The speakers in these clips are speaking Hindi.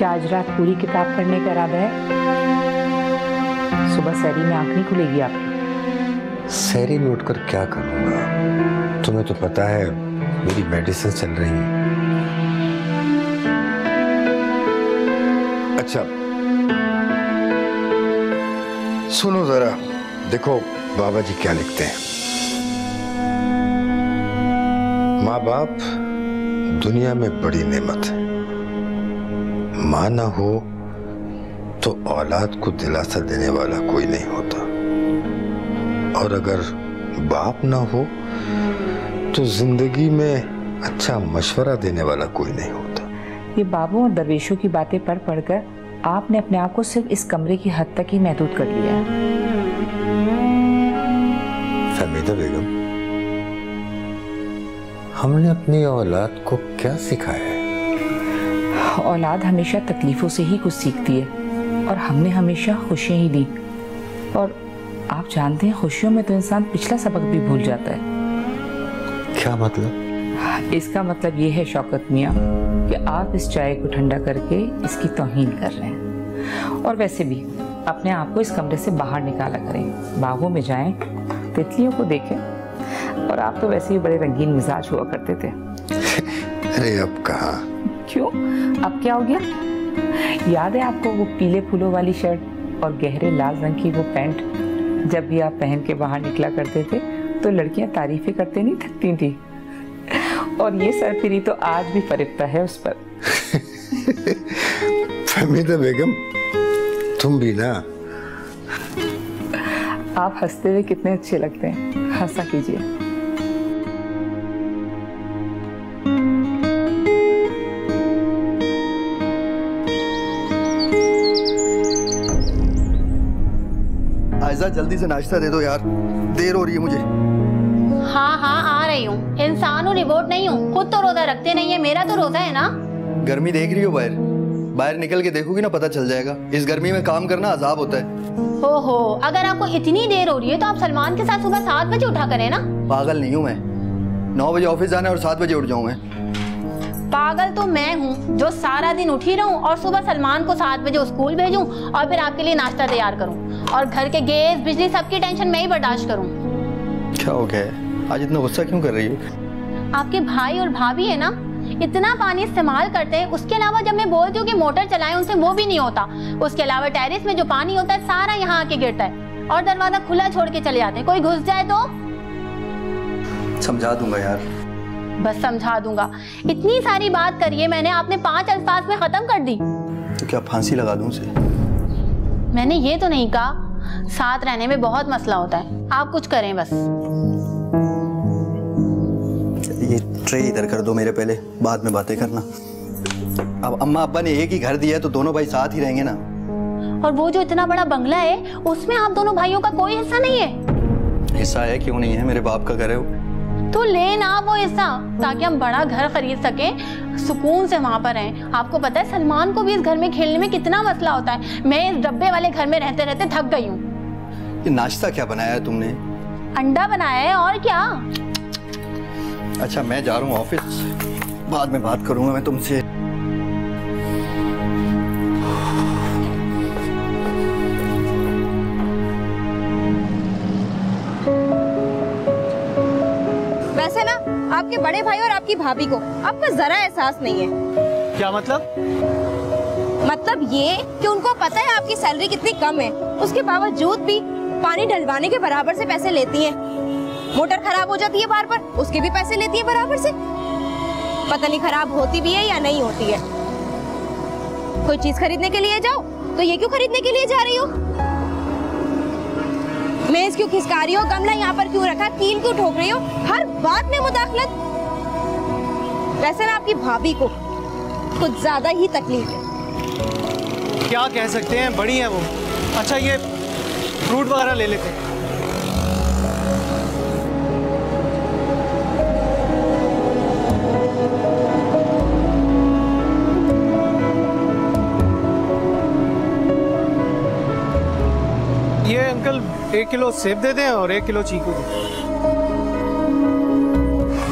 क्या आज रात पूरी किताब पढ़ने का इरादा है? सुबह सहरी में आंख नहीं खुलेगी आपकी? सहरी में उठकर क्या करूंगा? तुम्हें तो पता है मेरी मेडिसिन चल रही है। अच्छा सुनो जरा, देखो बाबा जी क्या लिखते हैं। माँ बाप दुनिया में बड़ी नेमत है। माँ ना हो तो औलाद को दिलासा देने वाला कोई नहीं होता, और अगर बाप ना हो तो जिंदगी में अच्छा मशवरा देने वाला कोई नहीं होता। ये बाबू और दरवेशों की बातें पढ़ पढ़कर आपने अपने आप को सिर्फ इस कमरे की हद तक ही महदूद कर लिया है। फहमीदा बेगम, हमने अपनी औलाद को क्या सिखाया है? औलाद हमेशा तकलीफों से ही कुछ सीखती है, और हमने हमेशा खुशियां ही दी। और आप जानते हैं खुशियों में तो इंसान पिछला सबक भी भूल जाता है। क्या मतलब? इसका मतलब ये है शौकत मियाँ कि आप इस चाय को ठंडा करके इसकी तौहीन कर रहे हैं। और वैसे भी अपने आप को इस कमरे से बाहर निकाला करें, बागों में जाएं, तितलियों को देखें। और आप तो वैसे ही बड़े रंगीन मिजाज हुआ करते थे। अरे अब कहाँ? क्यों, अब क्या हो गया? याद है आपको वो पीले फूलों वाली शर्ट और गहरे लाल रंग की वो पैंट? जब भी आप पहन के बाहर निकला करते थे तो लड़कियां तारीफें करते नहीं थकती थी। और ये सरफिरी तो आज भी फरिश्ता है उस पर। फहमीदा बेगम, तुम भी ना। आप हंसते हुए कितने अच्छे लगते हैं, हंसा कीजिए। आयजा जल्दी से नाश्ता दे दो यार, देर हो रही है मुझे। हाँ हाँ आ रही हूँ। इंसान हूँ, रिपोर्ट नहीं हूँ। खुद तो रोजा रखते नहीं है, मेरा तो रोजा है ना। गर्मी देख रही हो बाहर? बाहर निकल के देखोगी ना, पता चल जाएगा। इस गर्मी में काम करना अजाब होता है। ओहो, अगर आपको इतनी देर हो रही है तो आप सलमान के साथ सुबह 7 बजे उठा करें ना। पागल नहीं हूँ मैं, 9 बजे ऑफिस जाना है और 7 बजे उठ जाऊँ मैं। पागल तो मैं हूँ जो सारा दिन उठी रहूँ और सुबह सलमान को 7 बजे स्कूल भेजूँ और फिर आपके लिए नाश्ता तैयार करूँ, और घर के गैस बिजली सबकी टेंशन मैं ही बर्दाश्त करूँ। क्या हो गया? आज इतना गुस्सा क्यों कर रही हो? आपके भाई और भाभी है ना, इतना पानी इस्तेमाल करते हैं। उसके अलावा जब मैं बोलती हूँ कि मोटर चलाएं, उनसे वो भी नहीं होता। उसके अलावा टेरेस में जो पानी होता है सारा यहाँ आके गिरता है, और दरवाजा खुला छोड़ के चले जाते हैं। कोई घुस जाए तो समझा दूंगा यार। बस समझा दूंगा, इतनी सारी बात करिए मैंने, आपने 5 अल्फाज में खत्म कर दी। तो क्या फांसी लगा दूं उसे? मैंने ये तो नहीं कहा, साथ रहने में बहुत मसला होता है। आप कुछ करें बस। ये ट्रे इधर कर दो मेरे, पहले बाद में बातें करना। अब अम्मा अब्बा ने एक ही घर दिया है तो दोनों भाई साथ ही रहेंगे ना। और वो जो इतना बड़ा बंगला है उसमें आप दोनों भाइयों का कोई हिस्सा नहीं है? हिस्सा है, क्यों नहीं है? मेरे बाप का घर है वो। तो लेना वो हिस्सा, ताकि हम बड़ा घर खरीद सकें, सुकून से वहां पर रहें। आपको पता है सलमान को भी इस घर में खेलने में कितना मसला होता है। मैं इस डब्बे वाले घर में रहते रहते थक गई हूँ। ये नाश्ता क्या बनाया है तुमने? अंडा बनाया है, और क्या। अच्छा मैं जा रहा हूँ ऑफिस, बाद में बात करूंगा मैं तुमसे। वैसे ना आपके बड़े भाई और आपकी भाभी को आपका जरा एहसास नहीं है। क्या मतलब? मतलब ये कि उनको पता है आपकी सैलरी कितनी कम है, उसके बावजूद भी पानी डलवाने के बराबर से पैसे लेती हैं। मोटर खराब हो जाती है बार बार, उसके भी पैसे लेती है बराबर से। पता नहीं खराब होती भी है या नहीं होती है। कोई चीज खरीदने के लिए जाओ तो ये क्यों खरीदने के लिए जा रही हो, मेज क्यों खिसका रही हो, गमला यहाँ पर क्यों रखा, कील क्यों ठोक रही हो, हर बात में मुदाखलत। वैसे ना आपकी भाभी को कुछ ज्यादा ही तकलीफ है। क्या कह सकते हैं, बड़ी है वो। अच्छा ये फ्रूट वगैरह ले लेते हैं। ये अंकल 1 किलो सेब दे दें और 1 किलो चीकू दे।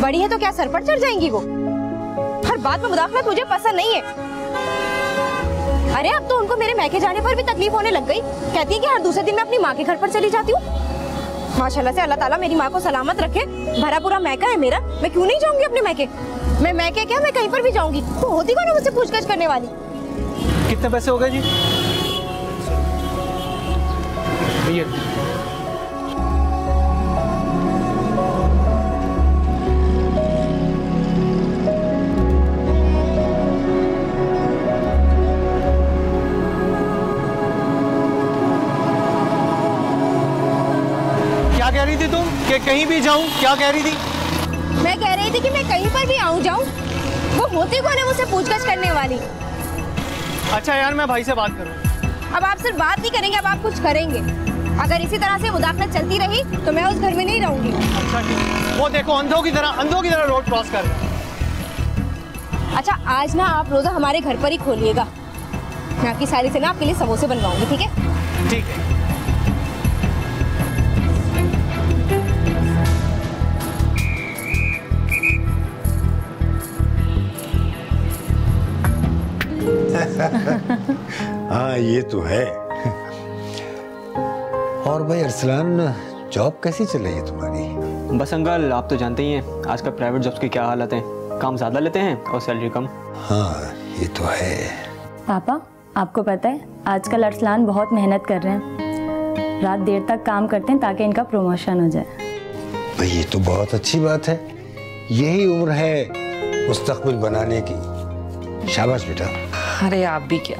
बड़ी है तो क्या सर पर चढ़ जाएंगी वो? हर बात में मुदाखलत मुझे पसंद नहीं है। अरे अब तो उनको मेरे मैके जाने पर भी तकलीफ होने लग गई। कहती है कि हर दूसरे दिन मैं अपनी माँ के घर पर चली जाती हूँ। माशाल्लाह से अल्लाह ताला मेरी माँ को सलामत रखे। भरा पूरा मैका है मेरा, मैं क्यों नहीं जाऊंगी अपने मैके। मैं मैके क्या, मैं कहीं पर भी जाऊंगी। तो होती कौन है मुझसे पूछताछ करने वाली। कितने पैसे हो गए जी? ये क्या कह रही थी तुम कि कहीं भी जाऊं? क्या कह रही थी? मैं कह रही थी कि मैं कहीं पर भी आऊं जाऊं, वो होती कौन है मुझसे पूछताछ करने वाली। अच्छा यार, मैं भाई से बात करूं। अब आप सिर्फ बात नहीं करेंगे, अब आप कुछ करेंगे। अगर इसी तरह से मुदाखलत चलती रही तो मैं उस घर में नहीं रहूंगी। अच्छा ठीक, वो देखो अंधों की तरह रोड क्रॉस कर रहे हैं। अच्छा आज ना आप रोजा हमारे घर पर ही खोलिएगा। मैं आपकी साली से ना आपके लिए समोसे बनवाऊंगी, ठीक है? ठीक है। हाँ ये तो है। और भाई अरसलान, जॉब कैसी चल रही है तुम्हारी? बस अंकल, आप तो जानते ही हैं आजकल प्राइवेट जॉब्स की क्या हालत है। काम ज़्यादा लेते हैं और सैलरी कम। हाँ ये तो है। पापा, आपको पता है आजकल अरसलान बहुत मेहनत कर रहे हैं। रात देर तक काम करते हैं ताकि इनका प्रमोशन हो जाए। भाई ये तो बहुत अच्छी बात है। यही उम्र है मुस्तकबिल बनाने की। शाबाश बेटा। अरे आप भी क्या,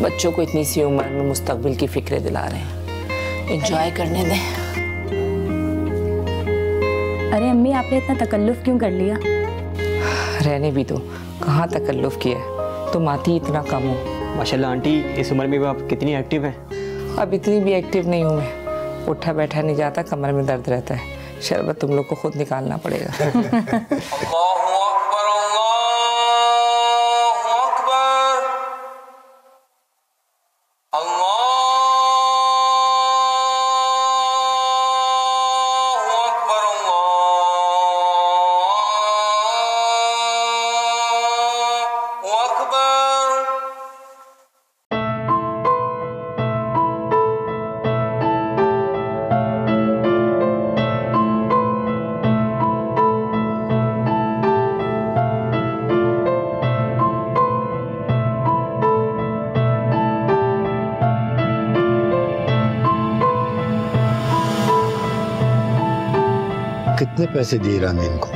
बच्चों को इतनी सी उम्र में मुस्तकबिल की फिक्र दिला रहे हैं। एंजॉय करने दें। अरे अम्मी, आपने इतना तकल्लुफ क्यों कर लिया? रहने भी दो, कहाँ तकल्लुफ किया है, तुम आती इतना कम हो। माशाल्लाह आंटी, इस उम्र में भी आप कितनी एक्टिव हैं। अब इतनी भी एक्टिव नहीं हूँ मैं। उठा बैठा नहीं जाता, कमर में दर्द रहता है। शरबत तुम लोग को खुद निकालना पड़ेगा। कितने पैसे दिए रामीन को?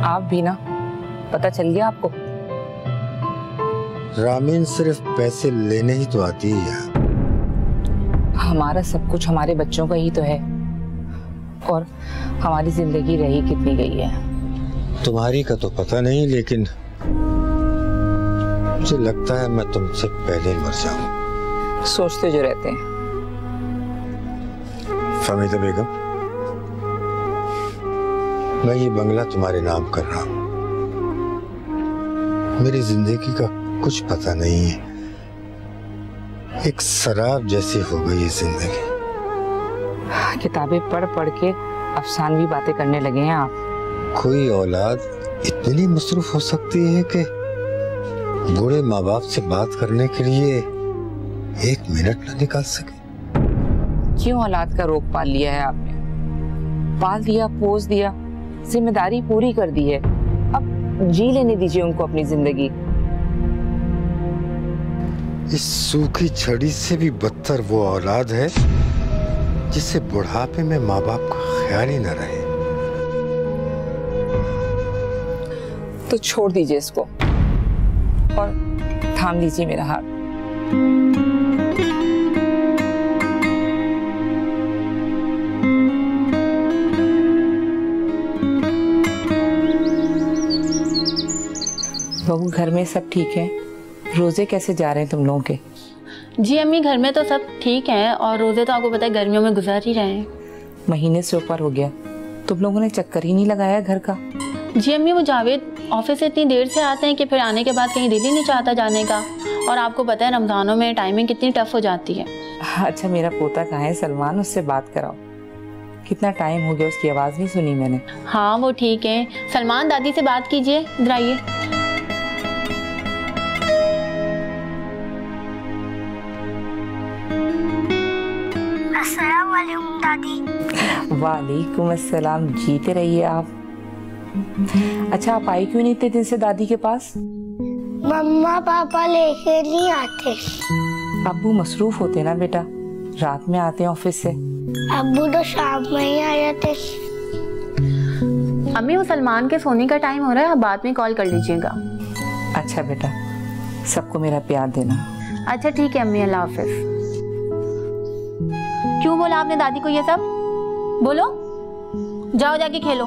आप भी ना, पता चल गया आपको? रामीन सिर्फ पैसे लेने ही तो आती है यहाँ। हमारा सब कुछ हमारे बच्चों का ही तो है, और हमारी जिंदगी रही कितनी गई है। तुम्हारी का तो पता नहीं, लेकिन मुझे लगता है मैं तुमसे पहले मर जाऊं। सोचते जो रहते हैं। फमीदा बेगम, मैं ये बंगला तुम्हारे नाम कर रहा हूं। मेरी जिंदगी का कुछ पता नहीं है। एक शराब जैसी हो गई ये जिंदगी। किताबें पढ़ पढ़ के अफसानवी बातें करने लगे हैं आप। कोई औलाद इतनी मसरूफ हो सकती है कि बूढ़े माँ बाप से बात करने के लिए 1 मिनट न निकाल सके? क्यों औलाद का रोग पाल लिया है आपने? पाल दिया, पोस दिया, जिम्मेदारी पूरी कर दी है। अब जी लेने दीजिए उनको अपनी जिंदगी। इस सूखी छड़ी से भी बदतर वो औलाद है जिसे बुढ़ापे में माँ बाप का ख्याल ही न रहे। तो छोड़ दीजिए इसको और थाम लीजिए मेरा हाथ। बहू, घर में सब ठीक है? रोजे कैसे जा रहे हैं तुम लोगों के? जी अम्मी, घर में तो सब ठीक है, और रोजे तो आपको पता है गर्मियों में गुजार ही रहे हैं। महीने से ऊपर हो गया, तुम लोगों ने चक्कर ही नहीं लगाया घर का। जी अम्मी, वो जावेद ऑफिस से इतनी देर से आते हैं कि फिर आने के बाद कहीं दिल ही नहीं चाहता जाने का, और आपको पता है रमजानों में टाइमिंग कितनी टफ हो जाती है। अच्छा, मेरा पोता कहाँ है सलमान? उससे बात कराओ। कितना टाइम हो गया, उसकी आवाज़ नहीं सुनी मैंने। हाँ वो ठीक है। सलमान, दादी से बात कीजिए, इधर आइए। अस्सलाम वालेकुम दादी। वालेकुम अस्सलाम, जीते रहिए आप। अच्छा, आप आई क्यों नहीं इतने दिन से दादी के पास? मम्मा पापा लेके नहीं आते। अब्बू मसरूफ होते ना बेटा, रात में आते हैं ऑफिस से। अब्बू तो शाम में ही आ जाते। अम्मी, वो सलमान के सोने का टाइम हो रहा है, आप बाद में कॉल कर लीजिएगा। अच्छा बेटा, सबको मेरा प्यार देना। अच्छा ठीक है अम्मी, अल्लाह हाफिज। क्यों बोला आपने दादी को ये सब? बोलो, जाओ जाके खेलो।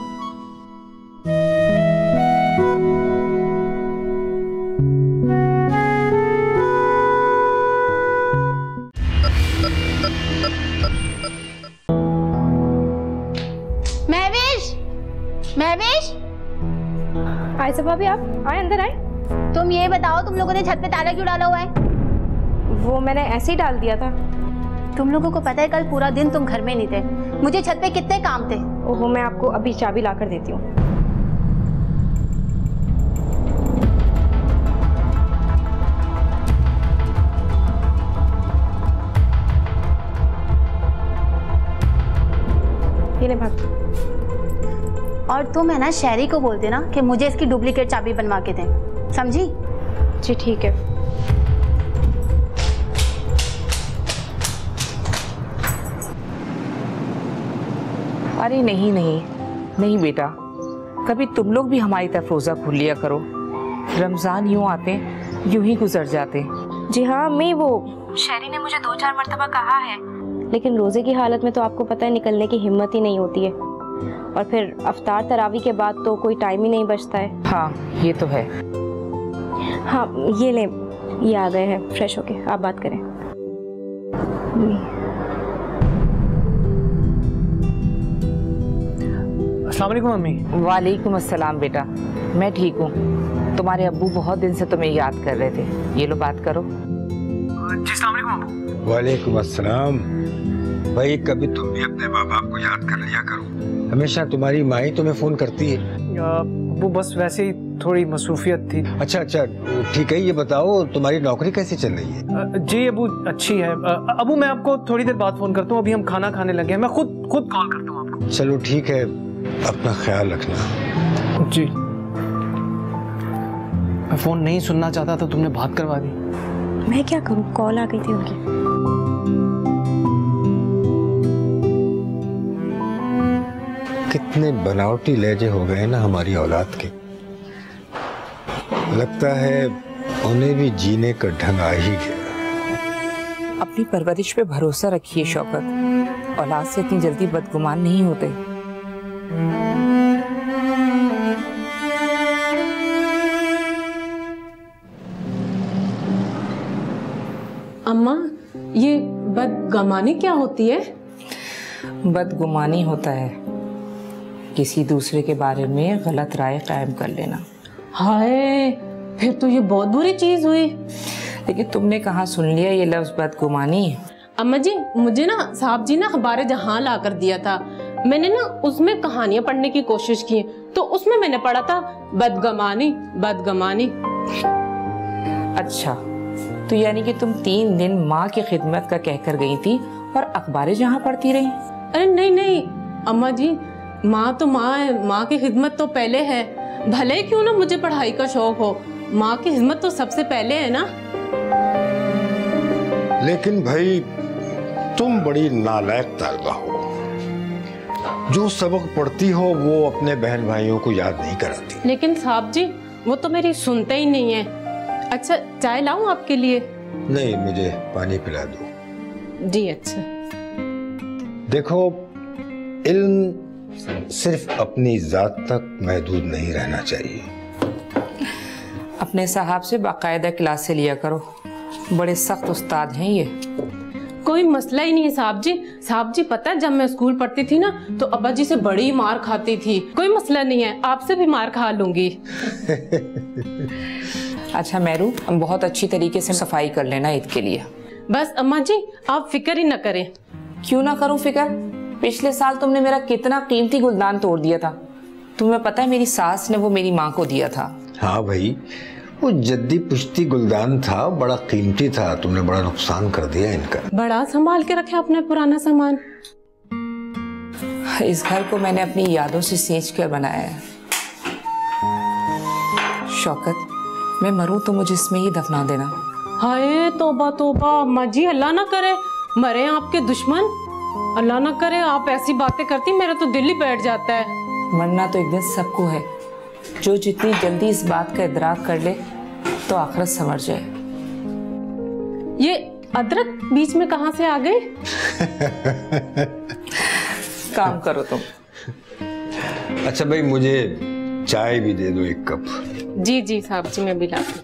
महवेश, आए सब भाभी, आप आए, अंदर आए। तुम ये बताओ, तुम लोगों ने छत पे ताला क्यों डाला हुआ है? वो मैंने ऐसे ही डाल दिया था। तुम लोगों को पता है कल पूरा दिन तुम घर में नहीं थे, मुझे छत पे कितने काम थे। ओहो, मैं आपको अभी चाबी ला कर देती हूँ। ये ले भाभी। और तुम है ना शहरी को बोल देना कि मुझे इसकी डुप्लीकेट चाबी बनवा के दें, समझी? जी ठीक है। अरे नहीं नहीं नहीं बेटा, कभी तुम लोग भी हमारी तरफ रोजा खोल लिया करो। रमजान यूं आते यूं ही गुजर जाते। जी हाँ अम्मी, वो शहरी ने मुझे 2-4 मरतबा कहा है, लेकिन रोजे की हालत में तो आपको पता है निकलने की हिम्मत ही नहीं होती है, और फिर अफ्तार तरावी के बाद तो कोई टाइम ही नहीं बचता है। हाँ ये तो है। हाँ ये ले, ये आ गए हैं फ्रेश होके, आप बात करें। अस्सलाम वालेकुम मम्मी। वालेकुम अस्सलाम बेटा, मैं ठीक हूँ। तुम्हारे अब्बू बहुत दिन से तुम्हें याद कर रहे थे। ये लो बात करो। जी अस्सलाम वालेकुम अब्बू। वालेकुम अस्सलाम। भाई कभी तुम भी अपने माँ बाप को याद कर लिया करो, हमेशा तुम्हारी माँ ही तुम्हें फोन करती है। अब्बू बस वैसे ही थोड़ी मसरूफियत थी। अच्छा अच्छा ठीक है, ये बताओ तुम्हारी नौकरी कैसी चल रही है? जी अब्बू अच्छी है। अब्बू मैं आपको थोड़ी देर बाद फोन करता हूँ, अभी हम खाना खाने लगे हैं, मैं खुद कॉल करता हूँ आपको। चलो ठीक है, अपना ख्याल रखना। जी। मैं फोन नहीं सुनना चाहता था, तुमने बात करवा दी। मैं क्या करूँ, कॉल आ गई थी उनकी। कितने बनावटी लहजे हो गए ना हमारी औलाद के। लगता है उन्हें भी जीने का ढंग आ ही गया। अपनी परवरिश पे भरोसा रखिए शौकत, औलाद से इतनी जल्दी बदगुमान नहीं होते। अम्मा, ये बदगुमानी क्या होती है? बदगुमानी होता है किसी दूसरे के बारे में गलत राय कायम कर लेना। हाय, फिर तो ये बहुत बुरी चीज हुई। लेकिन तुमने कहाँ सुन लिया ये लफ्ज बदगुमानी? अम्मा जी, मुझे ना साहब जी ने अखबार जहां ला कर दिया था, मैंने ना उसमें कहानियां पढ़ने की कोशिश की, तो उसमें मैंने पढ़ा था बदगुमानी बदगुमानी। अच्छा, तो यानी कि तुम 3 दिन माँ की खिदमत का कहकर गई थी और अखबारें जहाँ पढ़ती रही? अरे नहीं नहीं अम्मा जी, माँ तो माँ है, माँ की खिदमत तो पहले है, भले क्यों ना मुझे पढ़ाई का शौक हो, माँ की खिदमत तो सबसे पहले है ना। लेकिन भाई तुम बड़ी नालायक तालिबा हो, जो सबक पढ़ती हो वो अपने बहन भाइयों को याद नहीं कराती। लेकिन साहब जी वो तो मेरी सुनते ही नहीं है। अच्छा चाय लाऊं आपके लिए? नहीं, मुझे पानी पिला दो। जी अच्छा। देखो, इल्म सिर्फ अपनी जात तक महदूद नहीं रहना चाहिए। अपने साहब से बाकायदा क्लास से लिया करो, बड़े सख्त उस्ताद हैं ये। कोई मसला ही नहीं है साहब जी। साहब जी पता है, जब मैं स्कूल पढ़ती थी ना तो अब्बा जी से बड़ी मार खाती थी। कोई मसला नहीं है, आपसे भी मार खा लूंगी। अच्छा मेरू, हम बहुत अच्छी तरीके से सफाई कर लेना ईद के लिए। बस अम्मा जी आप फिक्र ही न करें। क्यों ना करूं फिक्र? पिछले साल तुमने मेरा कितना कीमती गुलदान तोड़ दिया था। तुम्हें पता है मेरी सास ने वो मेरी माँ को दिया था। हाँ भाई, वो जद्दी पुश्ती गुलदान था, बड़ा कीमती था, तुमने बड़ा नुकसान कर दिया इनका। बड़ा संभाल के रखे अपने पुराना सामान। इस घर को मैंने अपनी यादों से सींच कर बनाया है। शौकत, मैं मरूं तो मुझे इसमें ही दफना देना। हाय तौबा तौबा, अम्मा जी अल्लाह ना करे मरे आपके दुश्मन, अल्लाह ना करे आप ऐसी बातें करती, मेरा तो दिल ही बैठ जाता है। मरना तो एक दिन सबको है, जो जितनी जल्दी इस बात का इदराक कर ले तो आखिरत संवर जाए। ये अदरक बीच में कहां से आ गई? काम करो तुम। अच्छा भाई, मुझे चाय भी दे दो एक कप। जी जी साहब जी, मैं भी लाती।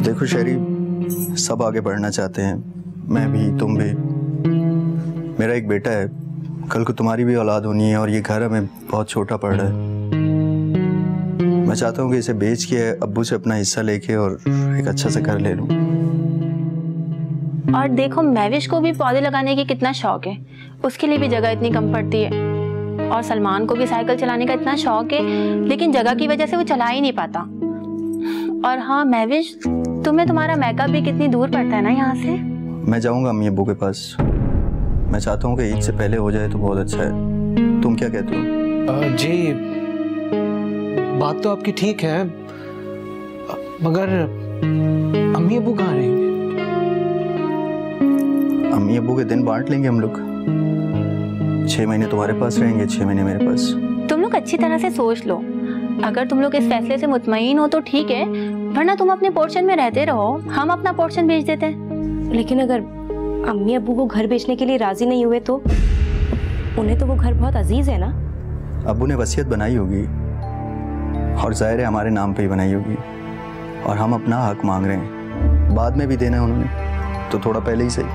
देखो शहरी, सब आगे बढ़ना चाहते हैं, मैं भी, तुम भी। मेरा एक बेटा है, कल को तुम्हारी भी औलाद होनी है और ये घर हमें बहुत छोटा पड़ रहा है। मैं चाहता हूँ कि इसे बेच के अब्बू से अपना हिस्सा लेके और एक अच्छा सा घर ले लूँ। और देखो महविश को भी पौधे लगाने की कितना शौक है, उसके लिए भी जगह इतनी कम पड़ती है। और सलमान को भी साइकिल चलाने का इतना शौक है, लेकिन जगह की वजह से वो चला ही नहीं पाता। और हाँ महविश, तुम्हें तुम्हारा मेकअप भी कितनी दूर पड़ता है ना यहाँ से। मैं जाऊँगा अम्मी अब्बू के पास, मैं चाहता हूँ कि ईद से पहले हो जाए तो बहुत अच्छा है। तुम क्या कहते हो? जी बात तो आपकी ठीक है, मगर अम्मी अब्बू कहाँ रहेंगे? अम्मी अब्बू के दिन बांट लेंगे हम लोग। 6 महीने तुम्हारे पास रहेंगे, 6 महीने मेरे पास। तुम लोग अच्छी तरह से सोच लो, अगर तुम लोग इस फैसले से मुतमईन हो तो ठीक है, वरना तुम अपने पोर्शन में रहते रहो, हम अपना पोर्शन बेच देते हैं। लेकिन अगर अम्मी अब्बू को घर बेचने के लिए राजी नहीं हुए तो? उन्हें तो वो घर बहुत अजीज है ना। अब्बू ने वसीयत बनाई होगी और जाहिर है हमारे नाम पे ही बनाई होगी, और हम अपना हक मांग रहे हैं। बाद में भी देना है उन्होंने, तो थोड़ा पहले ही सही।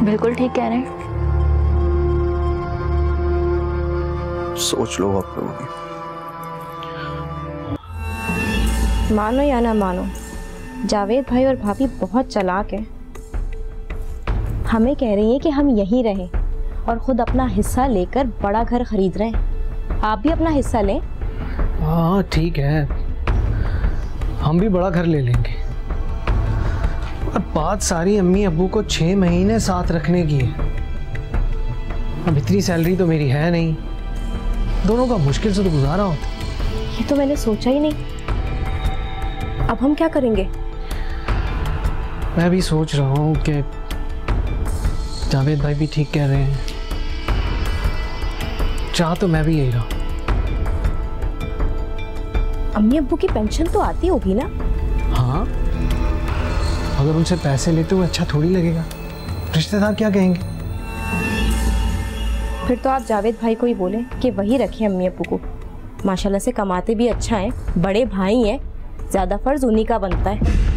बिल्कुल ठीक कह रहे हैं। सोच लो आप लोग। मानो या ना मानो, जावेद भाई और भाभी बहुत चालाक हैं। हमें कह रही है कि हम यहीं रहें और खुद अपना हिस्सा लेकर बड़ा घर खरीद रहे हैं। आप भी अपना हिस्सा लें। हाँ ठीक है, हम भी बड़ा घर ले लेंगे। और बात सारी अम्मी अब्बू को 6 महीने साथ रखने की है। अब इतनी सैलरी तो मेरी है नहीं, दोनों का मुश्किल से तो गुजारा होता। ये तो मैंने सोचा ही नहीं। अब हम क्या करेंगे? मैं भी सोच रहा हूँ कि जावेद भाई भी ठीक कह रहे हैं, चाह तो मैं भी यही रहा। अम्मी अब्बू की पेंशन तो आती होगी ना? हाँ, अगर उनसे पैसे लेते हुए अच्छा थोड़ी लगेगा, रिश्तेदार क्या कहेंगे? फिर तो आप जावेद भाई को ही बोले कि वही रखें अम्मी अब्बू को। माशाल्लाह से कमाते भी अच्छा हैं, बड़े भाई हैं, ज्यादा फर्ज उन्हीं का बनता है।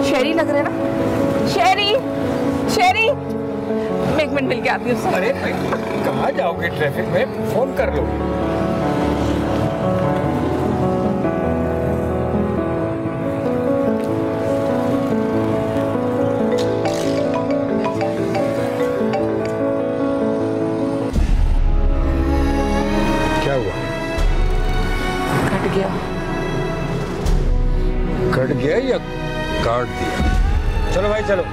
शहरी लग रहे हैं ना? शहरी, शहरी, मैं 1 मिनट मिल के आती हूँ। अरे कहाँ जाओगे? ट्रैफिक में फोन कर लो। क्या हुआ? कट गया। कट गया या काट दिया? चलो भाई चलो।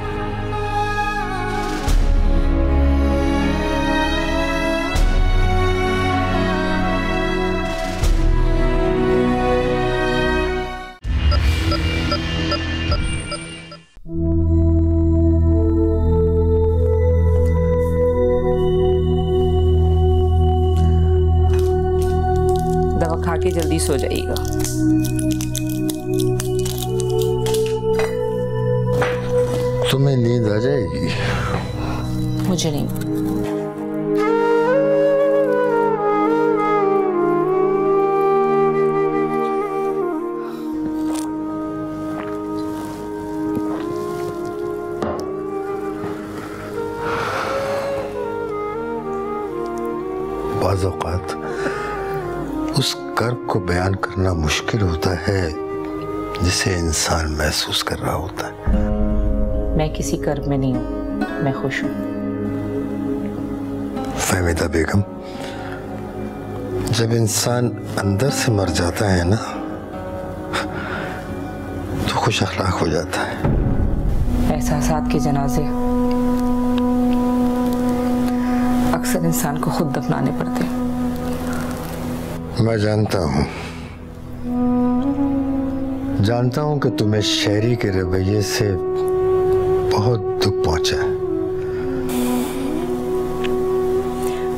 दवा खा के जल्दी सो जाइएगा। तुम्हें नींद आ जाएगी? मुझे नहीं। बाज़ औक़ात उस कर्ब को बयान करना मुश्किल होता है जिसे इंसान महसूस कर रहा होता है। मैं किसी कर्ब में नहीं हूँ, मैं खुश हूँ। फहमीदा बेगम, जब इंसान अंदर से मर जाता है ना तो खुश अखलाक हो जाता है। एहसासात के जनाजे अक्सर इंसान को खुद दफनाने पड़ते हैं। मैं जानता हूं कि तुम्हें शहरी के रवैये से बहुत दुख पहुंचा है।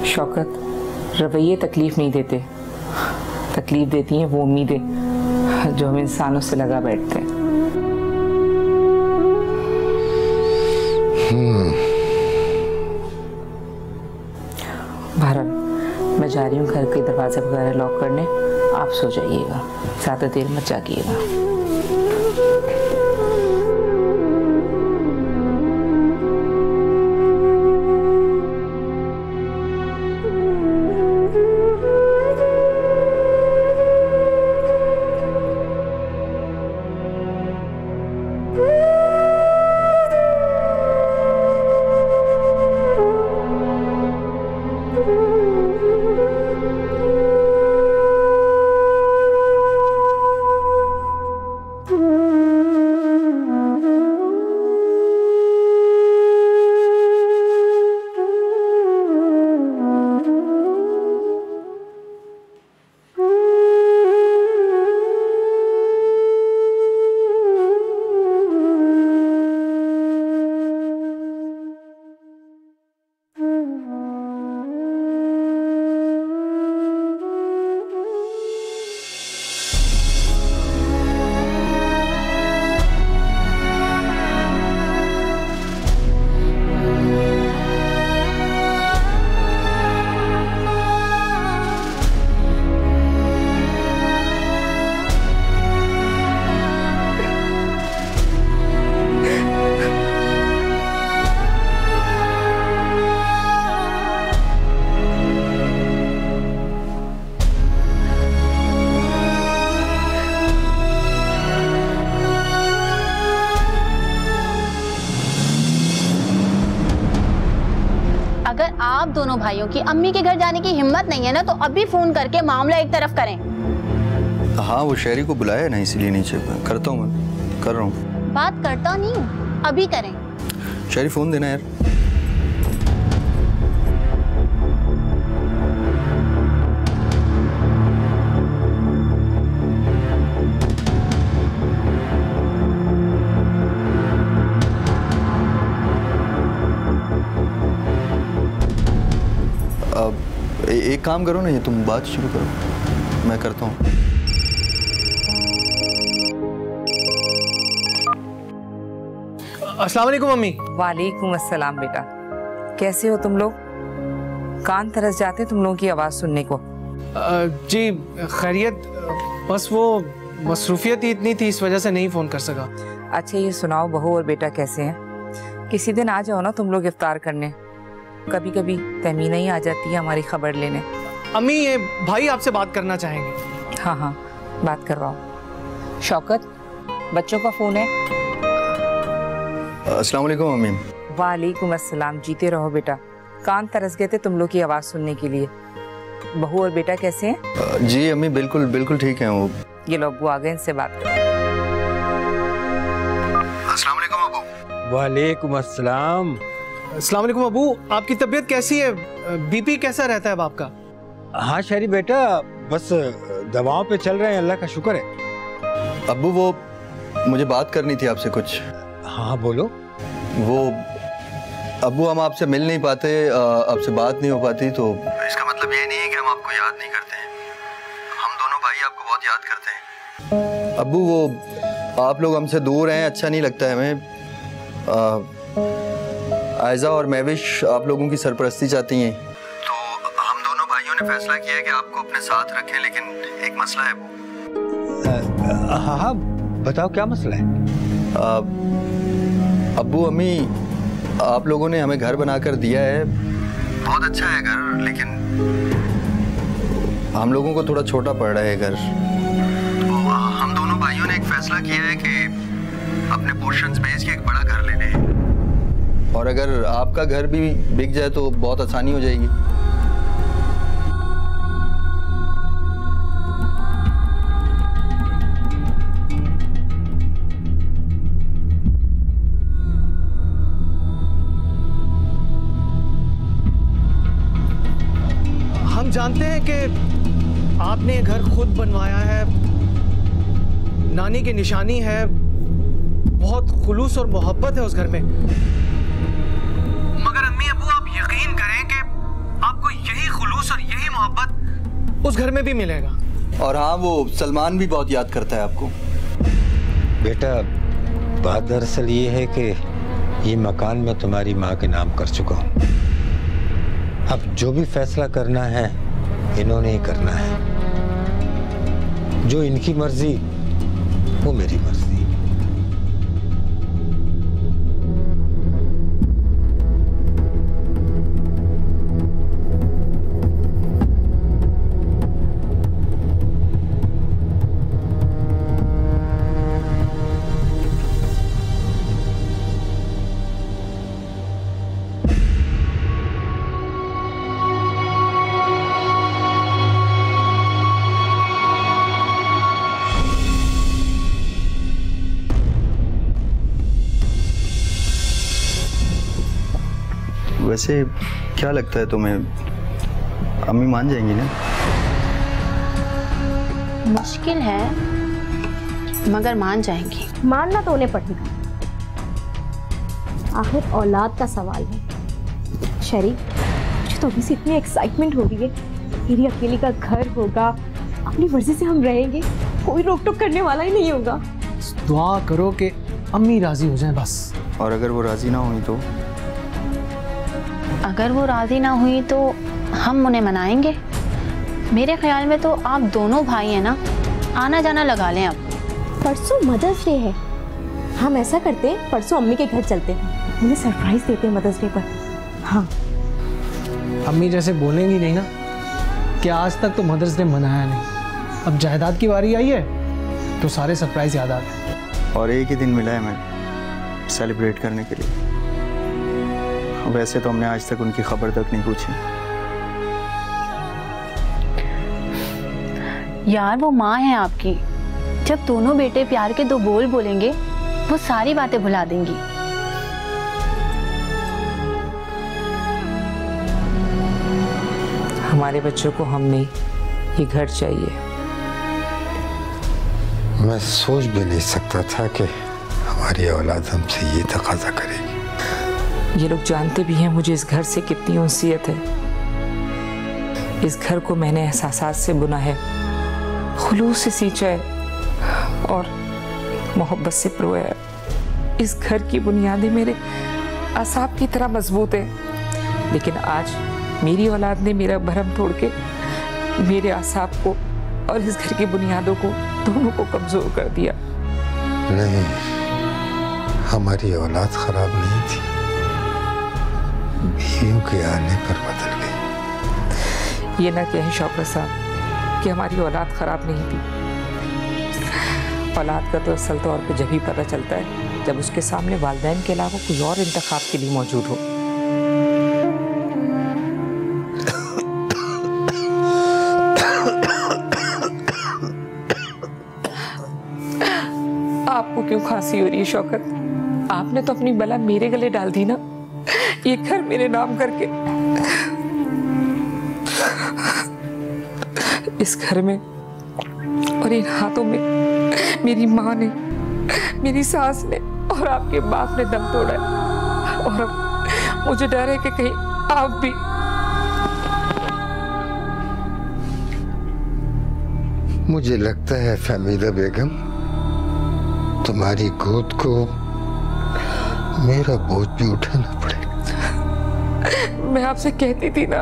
शौकत, रवैये तकलीफ नहीं देते, तकलीफ देती हैं वो उम्मीदें जो हम इंसानों से लगा बैठते हैं। बहरहाल मैं जा रही हूँ घर के दरवाजे वगैरह लॉक करने, आप सो जाइएगा, ज़्यादा देर मत जागिएगा। अगर आप दोनों भाइयों की अम्मी के घर जाने की हिम्मत नहीं है ना तो अभी फोन करके मामला एक तरफ करें। हाँ, वो शहरी को बुलाया ना, इसीलिए नीचे करता हूँ, मैं कर रहा हूँ। बात करता नहीं हूँ, अभी करें। शहरी फोन देना यार। एक काम करो ना, ये तुम बात शुरू करो, मैं करता हूँ। अस्सलाम वालेकुम मम्मी। वालेकुम अस्सलाम बेटा, कैसे हो तुम लोग? कान तरस जाते तुम लोगों की आवाज़ सुनने को। जी खैरियत, बस वो मसरूफियत ही इतनी थी, इस वजह से नहीं फ़ोन कर सका। अच्छा ये सुनाओ, बहू और बेटा कैसे हैं? किसी दिन आ जाओ ना तुम लोग इफ्तार करने, कभी कभी तहमीना ही आ जाती है हमारी खबर लेने। अम्मी, ये भाई आपसे बात करना चाहेंगे। हाँ हाँ, बात करवाओ। शौकत, बच्चों का फ़ोन है। अस्सलाम वालेकुम अम्मी। वालेकुम अस्सलाम, जीते रहो बेटा। कान तरस गए थे तुम लोग की आवाज़ सुनने के लिए। बहू और बेटा कैसे हैं? जी अम्मी, बिल्कुल बिल्कुल ठीक हैं वो। ये लो अब्बू आ गए, इनसे बात करो। अस्सलाम वालेकुम अब्बू। वालेकुम अस्सलाम। अस्सलाम वालेकुम अबू, आपकी तबीयत कैसी है? बीपी कैसा रहता है अब आपका? हाँ शहरी बेटा, बस दवाओं पे चल रहे हैं, अल्लाह का शुक्र है। अब्बू, वो मुझे बात करनी थी आपसे कुछ। हाँ बोलो। वो अब्बू, हम आपसे मिल नहीं पाते, आपसे बात नहीं हो पाती, तो इसका मतलब ये नहीं है कि हम आपको याद नहीं करते हैं। हम दोनों भाई आपको बहुत याद करते हैं। अब्बू, वो आप लोग हमसे दूर हैं, अच्छा नहीं लगता है हमें। आयजा और महविश आप लोगों की सरपरस्ती चाहती हैं, तो हम दोनों भाइयों ने फैसला किया है कि आपको अपने साथ रखें, लेकिन एक मसला है वो। हाँ हाँ बताओ, क्या मसला है? अब्बू अम्मी, आप लोगों ने हमें घर बनाकर दिया है, बहुत अच्छा है घर, लेकिन हम लोगों को थोड़ा छोटा पड़ रहा है घर, तो हम दोनों भाइयों ने एक फैसला किया है कि अपने पोर्शंस बेच के एक बड़ा घर लेने हैं। और अगर आपका घर भी बिक जाए तो बहुत आसानी हो जाएगी। हम जानते हैं कि आपने ये घर खुद बनवाया है, नानी की निशानी है, बहुत खुलूस और मोहब्बत है उस घर में। मगर अम्मी अब्बू, आप यकीन करें कि आपको यही खुलूस और यही मोहब्बत उस घर में भी मिलेगा। और हाँ, वो सलमान भी बहुत याद करता है आपको। बेटा, बात दरअसल ये है कि ये मकान मैं तुम्हारी माँ के नाम कर चुका हूँ। अब जो भी फैसला करना है इन्होंने ही करना है। जो इनकी मर्जी वो मेरी मर्जी। वैसे क्या लगता है तुम्हें, अम्मी मान जाएंगी ना? मुश्किल है, मगर मान जाएंगी। मानना तो उन्हें पड़ेगा, आखिर औलाद का सवाल है। शरीफ, मुझे तो अभी से इतनी एक्साइटमेंट हो रही है। मेरी अकेली का घर होगा, अपनी मर्जी से हम रहेंगे, कोई रोक टोक करने वाला ही नहीं होगा। दुआ करो कि अम्मी राजी हो जाए बस। और अगर वो राजी ना हुई तो? अगर वो राजी ना हुई तो हम उन्हें मनाएंगे। मेरे ख्याल में तो आप दोनों भाई हैं ना, आना जाना लगा लें अब। परसों मदर्स डे है, हम ऐसा करते हैं, परसों अम्मी के घर चलते हैं, उन्हें सरप्राइज देते हैं मदर्स डे पर। हाँ, अम्मी जैसे बोलेंगी नहीं ना कि आज तक तो मदर्स डे मनाया नहीं, अब जायदाद की बारी आई है तो सारे सरप्राइज याद आ गए। और एक ही दिन मिला है मैं सेलिब्रेट करने के लिए। वैसे तो हमने आज तक उनकी खबर तक नहीं पूछी। यार, वो माँ है आपकी, जब दोनों बेटे प्यार के दो बोल बोलेंगे वो सारी बातें भुला देंगी। हमारे बच्चों को हम नहीं, ये घर चाहिए। मैं सोच भी नहीं सकता था कि हमारी औलाद हमसे ये तकाजा करेगी। ये लोग जानते भी हैं मुझे इस घर से कितनी उनसियत है। इस घर को मैंने एहसासात से बुना है, खुलूस से सींचा है और मोहब्बत से परोया है। इस घर की बुनियादें मेरे असाब की तरह मजबूत है, लेकिन आज मेरी औलाद ने मेरा भरम तोड़ के मेरे असाब को और इस घर की बुनियादों को दोनों को कमजोर कर दिया। नहीं, हमारी औलाद खराब नहीं थी, बीवियों के आने पर बदल गई। ये ना कहें शौकत साहब कि हमारी औलाद खराब नहीं थी। औलाद का तो असल तौर पे जब ही पता चलता है जब उसके सामने वालिदैन के अलावा कोई और इंतखाब के लिए मौजूद हो। आपको क्यों खांसी हो रही है शौकत? आपने तो अपनी बला मेरे गले डाल दी ना, ये घर मेरे नाम करके। इस घर में और इन हाथों में मेरी माँ ने, मेरी सास ने और आपके बाप ने दम तोड़ा है। और अब मुझे डर है कि कहीं आप भी। मुझे लगता है फहमीदा बेगम, तुम्हारी गोद को मेरा बोझ भी उठाना पड़ेगा। मैं आपसे कहती थी ना,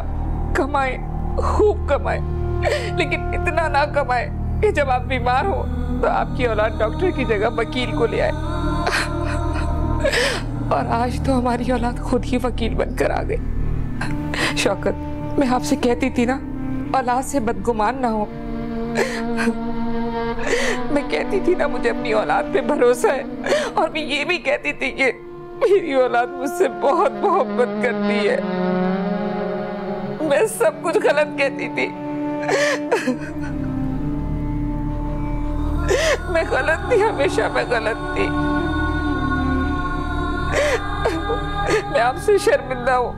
कमाए, खूब कमाए, लेकिन इतना ना कमाए कि जब आप बीमार हो तो आपकी औलाद डॉक्टर की जगह वकील को ले आए। और आज तो हमारी औलाद खुद ही वकील बनकर आ गई। शौकत, मैं आपसे कहती थी ना औलाद से बदगुमान ना हो। मैं कहती थी ना मुझे अपनी औलाद पे भरोसा है, और मैं ये भी कहती थी कि मेरी औलाद मुझसे बहुत मोहब्बत करती है। मैं सब कुछ गलत कहती थी। मैं गलत थी, हमेशा मैं गलत थी। मैं आपसे शर्मिंदा हूँ।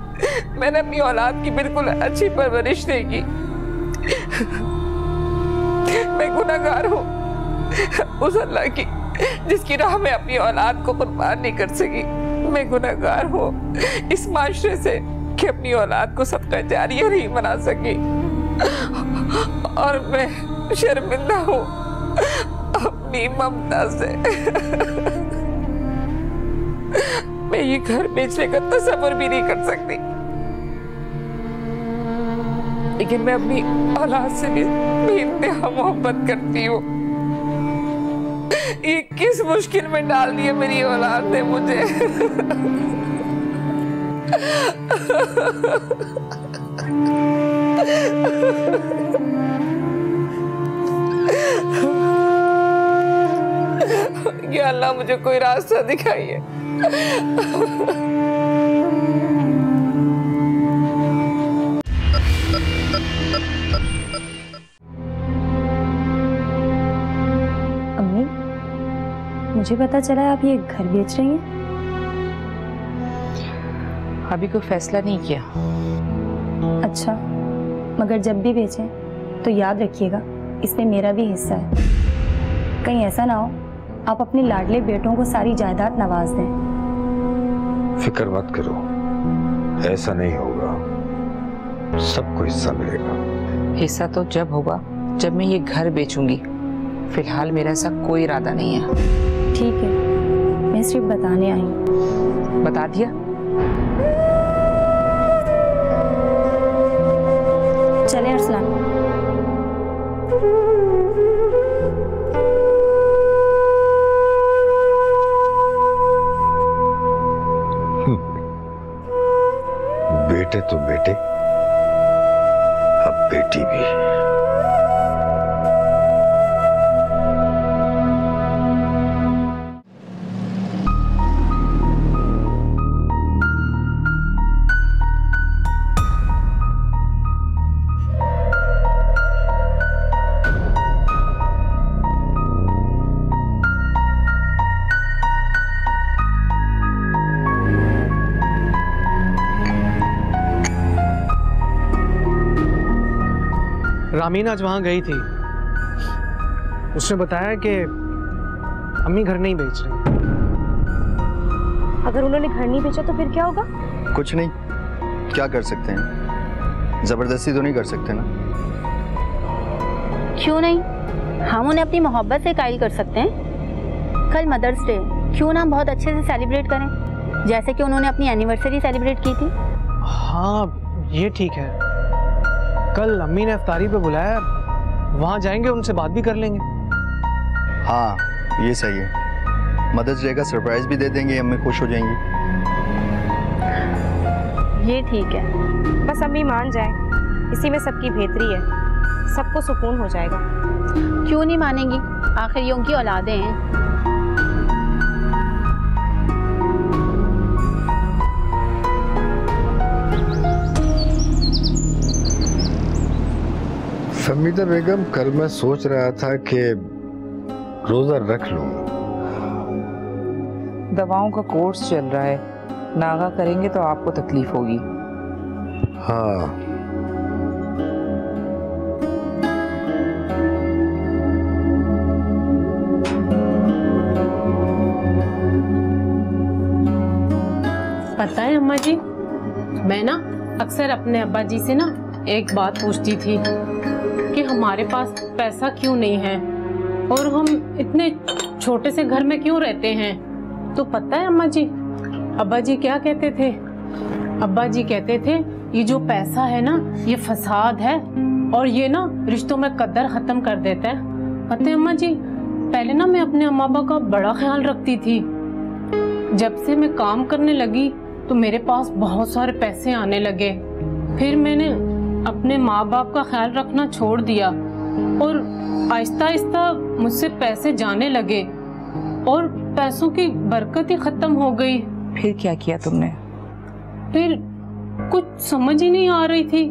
मैंने अपनी औलाद की बिल्कुल अच्छी परवरिश नहीं की। मैं गुनहगार हूँ उस अल्लाह की जिसकी राह में अपनी औलाद को कुर्बान नहीं कर सकी। मैं गुनहगार हूँ इस माशरे से कि अपनी औलाद को सदका जारिया नहीं बना सकी। और मैं शर्मिंदा हूँ अपनी ममता से। मैं ये घर बेचने का तसव्वुर भी नहीं कर सकती, लेकिन मैं अपनी औलाद से भी बेइंतहा मोहब्बत करती हूँ। ये किस मुश्किल में डाल दिया मेरी औलाद ने मुझे। या अल्लाह मुझे कोई रास्ता दिखाइए। अम्मी, मुझे पता चला है आप ये घर बेच रही हैं। अभी कोई फैसला नहीं किया। अच्छा, मगर जब भी बेचें तो याद रखिएगा इसमें मेरा भी हिस्सा है। कहीं ऐसा ना हो आप अपने लाडले बेटों को सारी जायदाद नवाज दें। फिक्र मत करो, ऐसा नहीं होगा। सबको हिस्सा मिलेगा। हिस्सा तो जब होगा जब मैं ये घर बेचूंगी। फिलहाल मेरा ऐसा कोई इरादा नहीं है। ठीक है, मैं सिर्फ बताने आई हूँ। बता दिया? चले अरसलान। बेटे तो बेटे, अब बेटी भी। रामीन आज वहां गई थी। उसने बताया कि अम्मी घर नहीं बेच रही। अगर उन्होंने घर नहीं बेचा तो फिर क्या होगा? कुछ नहीं, क्या कर सकते हैं, जबरदस्ती तो नहीं कर सकते ना। क्यों नहीं, हम उन्हें अपनी मोहब्बत से कायल कर सकते हैं। कल मदर्स डे, क्यों ना हम बहुत अच्छे से सेलिब्रेट करें, जैसे कि उन्होंने अपनी एनिवर्सरी सेलिब्रेट की थी। हाँ ये ठीक है, कल अम्मी ने इफ्तारी पे बुलाया, वहां जाएंगे, उनसे बात भी कर लेंगे। हाँ ये सही है, मदर्स डे का सरप्राइज भी दे देंगे, अम्मी खुश हो जाएंगी। ये ठीक है, बस अम्मी मान जाए, इसी में सबकी बेहतरी है, सबको सुकून हो जाएगा। क्यों नहीं मानेंगी, आखिर ये उनकी औलादें हैं। फमीदा बेगम, कल मैं सोच रहा था कि रोजा रख लूं। दवाओं का कोर्स चल रहा है, नागा करेंगे तो आपको तकलीफ होगी। हाँ पता है अम्मा जी, मैं ना अक्सर अपने अब्बा जी से ना एक बात पूछती थी कि हमारे पास पैसा क्यों नहीं है और हम इतने छोटे से घर में क्यों रहते हैं। तो पता है अम्मा जी, अब्बा जी क्या कहते थे? अब्बा जी कहते थे ये जो पैसा है ना, ये फसाद है और ये ना रिश्तों में कद्र खत्म कर देता है। पता है अम्मा जी, पहले ना मैं अपने अम्मा अब्बा का बड़ा ख्याल रखती थी। जब से मैं काम करने लगी तो मेरे पास बहुत सारे पैसे आने लगे। फिर मैंने अपने माँ बाप का ख्याल रखना छोड़ दिया और आहिस्ता आहिस्ता मुझसे पैसे जाने लगे और पैसों की बरकत ही खत्म हो गई। फिर क्या किया तुमने? फिर कुछ समझ ही नहीं आ रही थी।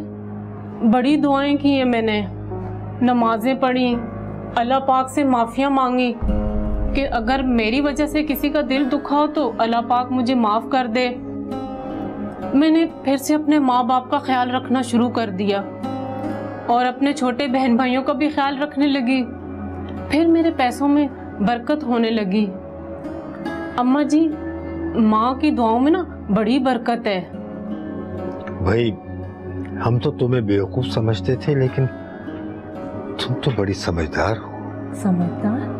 बड़ी दुआएं की हैं मैंने, नमाजें पढ़ी, अल्लाह पाक से माफिया मांगी कि अगर मेरी वजह से किसी का दिल दुखा हो तो अल्लाह पाक मुझे माफ कर दे। मैंने फिर से अपने माँ बाप का ख्याल रखना शुरू कर दिया और अपने छोटे बहन भाइयों का भी ख्याल रखने लगी। फिर मेरे पैसों में बरकत होने लगी। अम्मा जी, माँ की दुआओं में ना बड़ी बरकत है। भाई, हम तो तुम्हें बेवकूफ समझते थे, लेकिन तुम तो बड़ी समझदार हो। समझदार?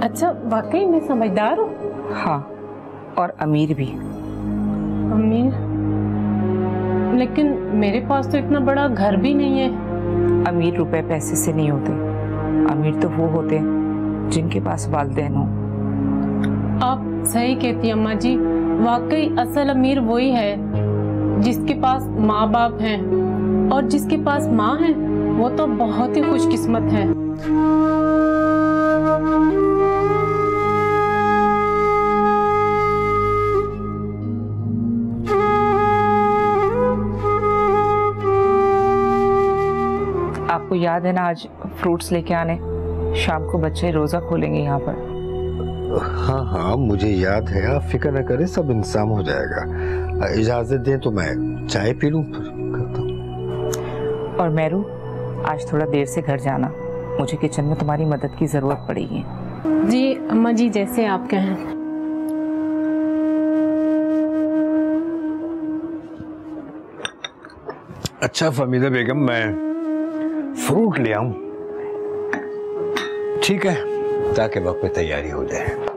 अच्छा, वाकई में समझदार हूँ? हाँ, और अमीर भी। अमीर? लेकिन मेरे पास तो इतना बड़ा घर भी नहीं है। अमीर रुपए पैसे से नहीं होते, अमीर तो वो होते जिनके पास वालिदैन हो। आप सही कहती अम्मा जी, वाकई असल अमीर वही है जिसके पास माँ बाप हैं, और जिसके पास माँ है वो तो बहुत ही खुशकिस्मत है। आपको याद है ना, आज फ्रूट्स लेके आने, शाम को बच्चे रोजा खोलेंगे यहाँ पर। हाँ हाँ, मुझे याद है, आप फिक्र न करें, सब इंतजाम हो जाएगा। इजाजत दें तो मैं चाय पी लूं फिर करता हूं। और मेरू, आज थोड़ा देर से घर जाना, मुझे किचन में तुम्हारी मदद की जरूरत पड़ेगी। जी अम्मा जी, जैसे आप कहें। अच्छा फमीदा बेगम, मैं फ्रूट ले आऊं? ठीक है, ताकि वक्त पे तैयारी हो जाए।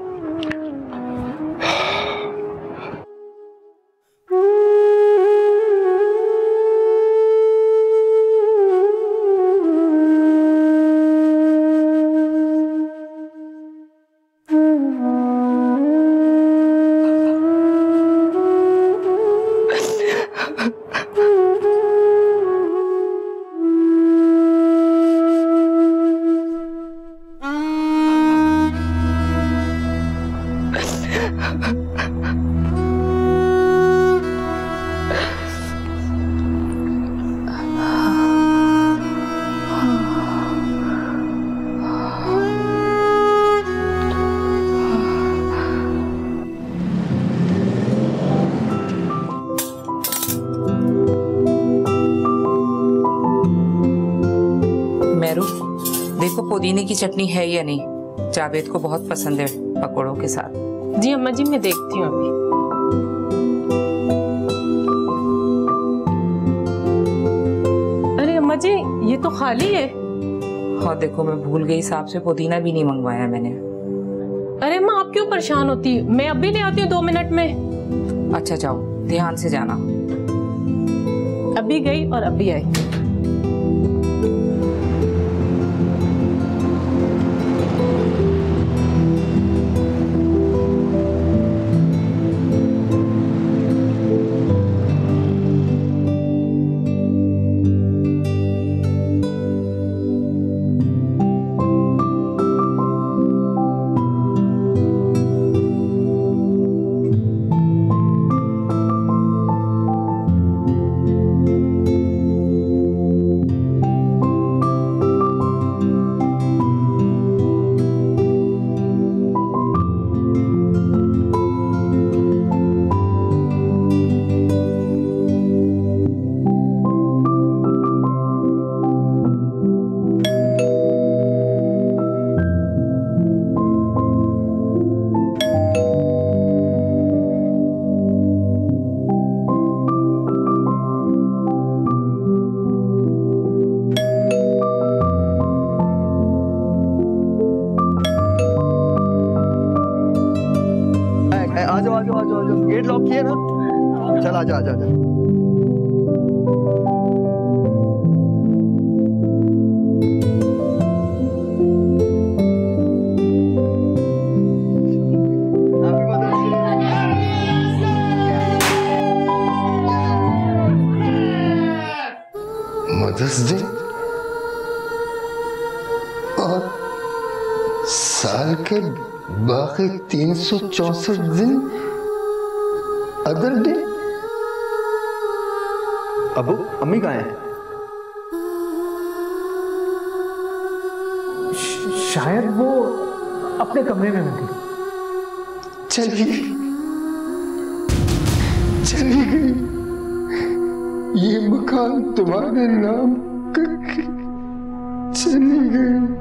देखो पुदीने की चटनी है या नहीं, जावेद को बहुत पसंद है पकौड़ों के साथ। जी अम्मा जी, मैं देखती हूँ अभी। अरे अम्मा जी, ये तो खाली है। हाँ देखो, मैं भूल गई, हिसाब से पुदीना भी नहीं मंगवाया मैंने। अरे अम्मा, आप क्यों परेशान होती है, मैं अभी ले आती हूँ 2 मिनट में। अच्छा जाओ, ध्यान से जाना। अभी गई और अभी आई। गेट लॉक किया ना, चल आजा आजा आजा। और साल के बाकी 364 दिन अदर डे। अबू अम्मी कहाँ हैं? शायद वो अपने कमरे में होंगी। चली गई। ये मकान तुम्हारे नाम करके चली गई।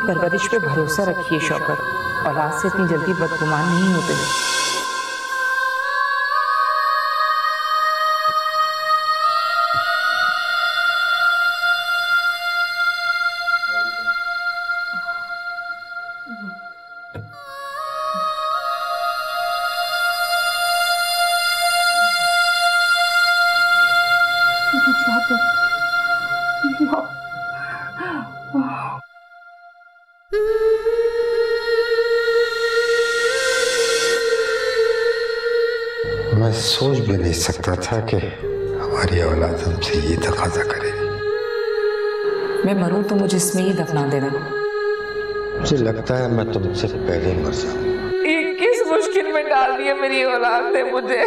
परवरिश पे भरोसा रखिए शौकत, औलाद से इतनी जल्दी बदगुमान नहीं होते। मैं सोच भी नहीं सकता था कि हमारी औलाद हमसे ये तकाजा करेगी। मैं मरूं तो मुझे इसमें ही दफना देना। मुझे लगता है मैं तुमसे पहले मर जाऊं। किस मुश्किल में डाल दिया मेरी औलाद ने मुझे।